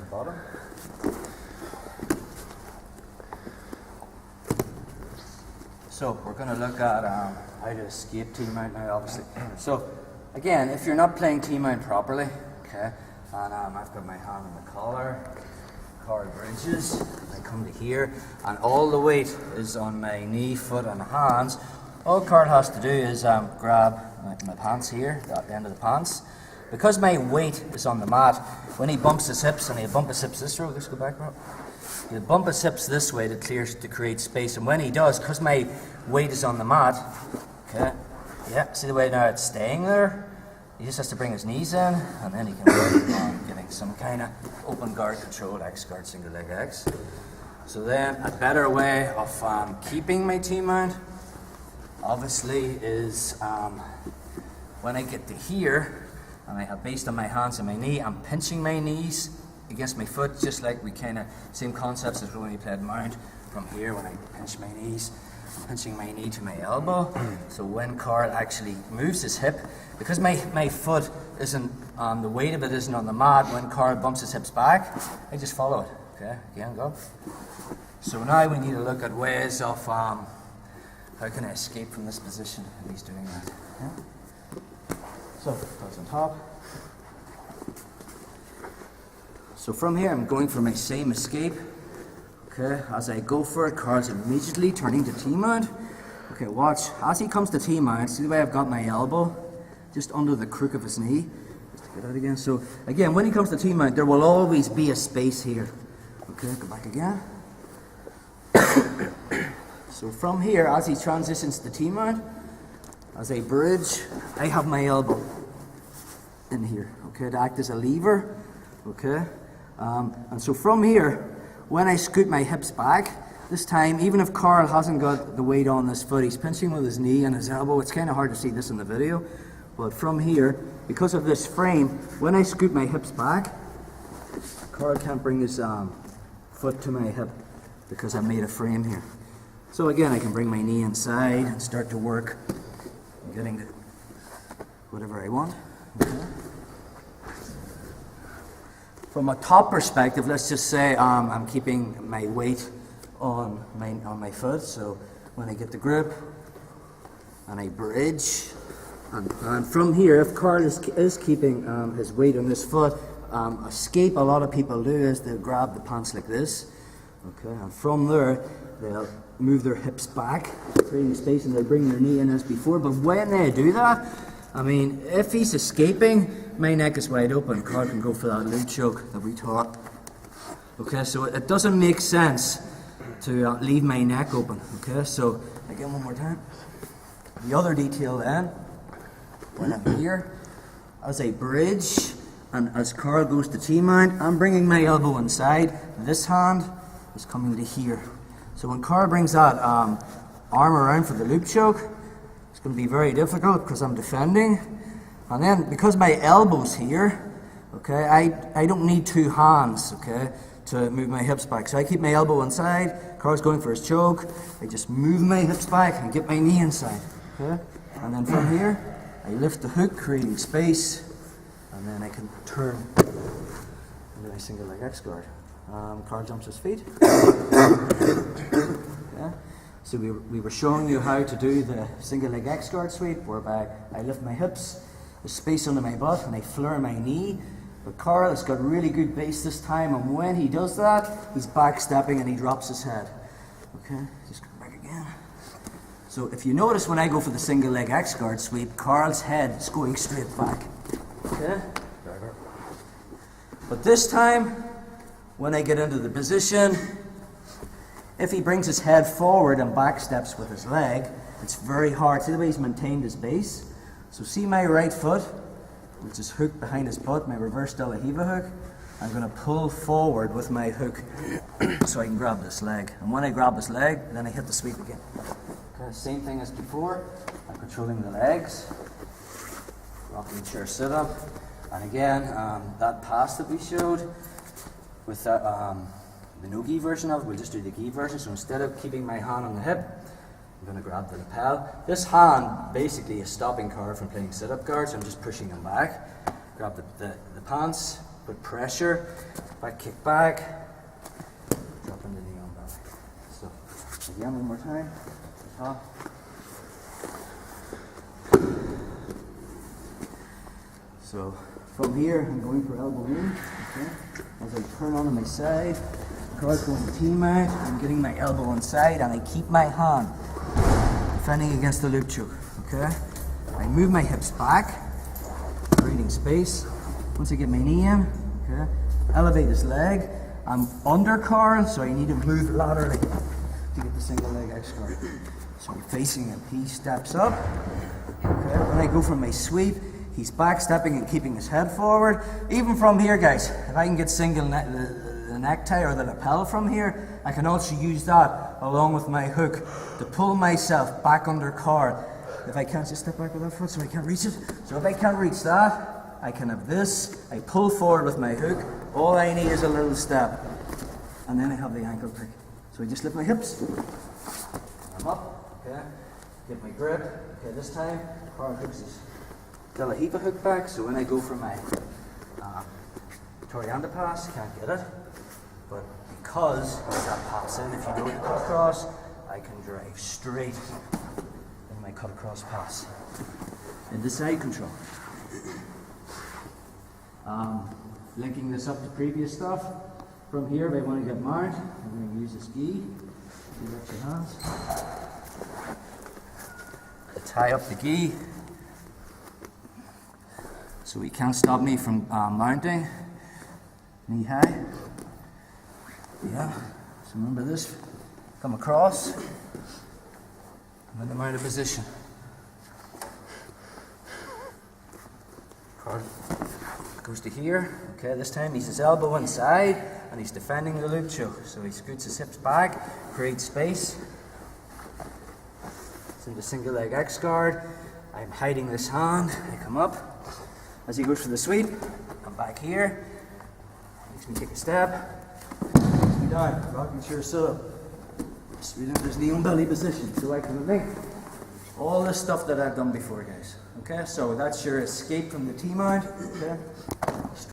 bottom. So we're going to look at how to escape T-mount now, obviously. So again, if you're not playing T-mount properly, okay, and I've got my hand on the collar, bridges, I come to here, and all the weight is on my knee, foot, and hands. All Carl has to do is grab my pants here, at the end of the pants. Because my weight is on the mat, when he bumps his hips, and he'll bump his hips this way, let's go back, Rob. He'll bump his hips this way to create space, and when he does, because my weight is on the mat, okay, yeah, see the way now it's staying there? He just has to bring his knees in, and then he can work on getting some kind of open guard control, X guard, single leg X. So then, a better way of keeping my T-mount, obviously, is when I get to here, and I have base on my hands and my knee, I'm pinching my knees against my foot, just like we kind of, same concepts as when we played mount. From here, when I pinch my knees, I'm pinching my knee to my elbow. So when Carl actually moves his hip, because my foot isn't, the weight of it isn't on the mat, when Carl bumps his hips back, I just follow it. Okay, again, go. So now we need to look at ways of how can I escape from this position, and he's doing that. Yeah? So, goes on top. So from here, I'm going for my same escape. Okay, as I go for it, Carl's immediately turning to T-mount. Okay, watch. As he comes to T-mount, see the way I've got my elbow just under the crook of his knee? Just to get out again. So again, when he comes to T-mount, there will always be a space here. Okay, go back again. So from here, as he transitions to T-mount, as I bridge, I have my elbow in here, okay, to act as a lever, okay? And so from here, when I scoot my hips back, this time, even if Carl hasn't got the weight on his foot, he's pinching with his knee and his elbow. It's kind of hard to see this in the video, but from here, because of this frame, when I scoot my hips back, Carl can't bring his foot to my hip because I made a frame here. So again, I can bring my knee inside and start to work, getting to whatever I want. Okay. From a top perspective, let's just say I'm keeping my weight on my foot. So when I get the grip and I bridge, and from here, if Carl is keeping his weight on his foot, escape a lot of people do is they'll grab the pants like this. Okay, and from there they'll move their hips back, creating space, and they'll bring their knee in as before. But when they do that, I mean, if he's escaping, my neck is wide open. Carl can go for that loop choke that we taught. Okay, so it doesn't make sense to leave my neck open. Okay, so again, one more time. The other detail then, when I'm here, as I bridge, and as Carl goes to T-mount, I'm bringing my elbow inside. This hand is coming to here. So when Carl brings that arm around for the loop choke, it's going to be very difficult because I'm defending. And then because my elbow's here, okay, I don't need two hands, okay, to move my hips back. So I keep my elbow inside, Carl's going for his choke, I just move my hips back and get my knee inside, okay? And then from here, I lift the hook, creating space, and then I can turn into a single leg X guard. Carl jumps his feet. Yeah. So we were showing you how to do the single leg X guard sweep, whereby I lift my hips, there's space under my butt, and I flare my knee. But Carl has got really good base this time, and when he does that, he's back stepping and he drops his head. Okay, just come back again. So if you notice when I go for the single leg X guard sweep, Carl's head is going straight back. Okay? But this time, when I get into the position, if he brings his head forward and back steps with his leg, it's very hard. See the way he's maintained his base? So see my right foot, which is hooked behind his butt, my reverse De La Riva hook. I'm going to pull forward with my hook so I can grab this leg. And when I grab this leg, then I hit the sweep again. Okay, same thing as before. I'm controlling the legs, rocking chair sit up. And again, that pass that we showed with the no gi version of it, we'll just do the gi version. So instead of keeping my hand on the hip, I'm going to grab the lapel. This hand basically is stopping Carl from playing sit-up guard, so I'm just pushing him back. Grab the pants, put pressure, back kick back, dropping the knee on belly. So again, one more time, top. So from here, I'm going for elbow in, okay? As I turn onto my side, cross going to T-mount, I'm getting my elbow inside and I keep my hand defending against the loop choke, okay? I move my hips back, creating space. Once I get my knee in, okay? Elevate this leg. I'm under curl, so I need to move laterally to get the single leg X curl. So I'm facing him, he steps up, okay? When I go for my sweep, he's back stepping and keeping his head forward. Even from here, guys, if I can get single the necktie or the lapel from here, I can also use that along with my hook to pull myself back under curl. If I can't, just step back with that foot so I can't reach it. So if I can't reach that, I can have this. I pull forward with my hook. All I need is a little step. And then I have the ankle pick. So I just lift my hips. I'm up, okay? Get my grip. Okay, this time, curl hooks is still a heap of hook back, so when I go for my Torianda pass, can't get it. But because that pops in, if you go to cut across, I can drive straight in my cut across pass. In the side control. Linking this up to previous stuff. From here, if I want to get marked, I'm going to use this gi. You lift your hands. To tie up the gi, so he can't stop me from mounting. Knee high. Yeah. So remember this. Come across. I'm in the mounted position. Card goes to here. Okay, this time he's his elbow inside and he's defending the loop choke. So he scoots his hips back, creates space. It's in the single leg X guard. I'm hiding this hand. I come up. As he goes for the sweep, I'm back here. Makes me take a step. Takes me down. Rocking chair sub. Sweep into this knee on belly position. So I can link all this stuff that I've done before, guys. Okay, so that's your escape from the T-mount. Okay.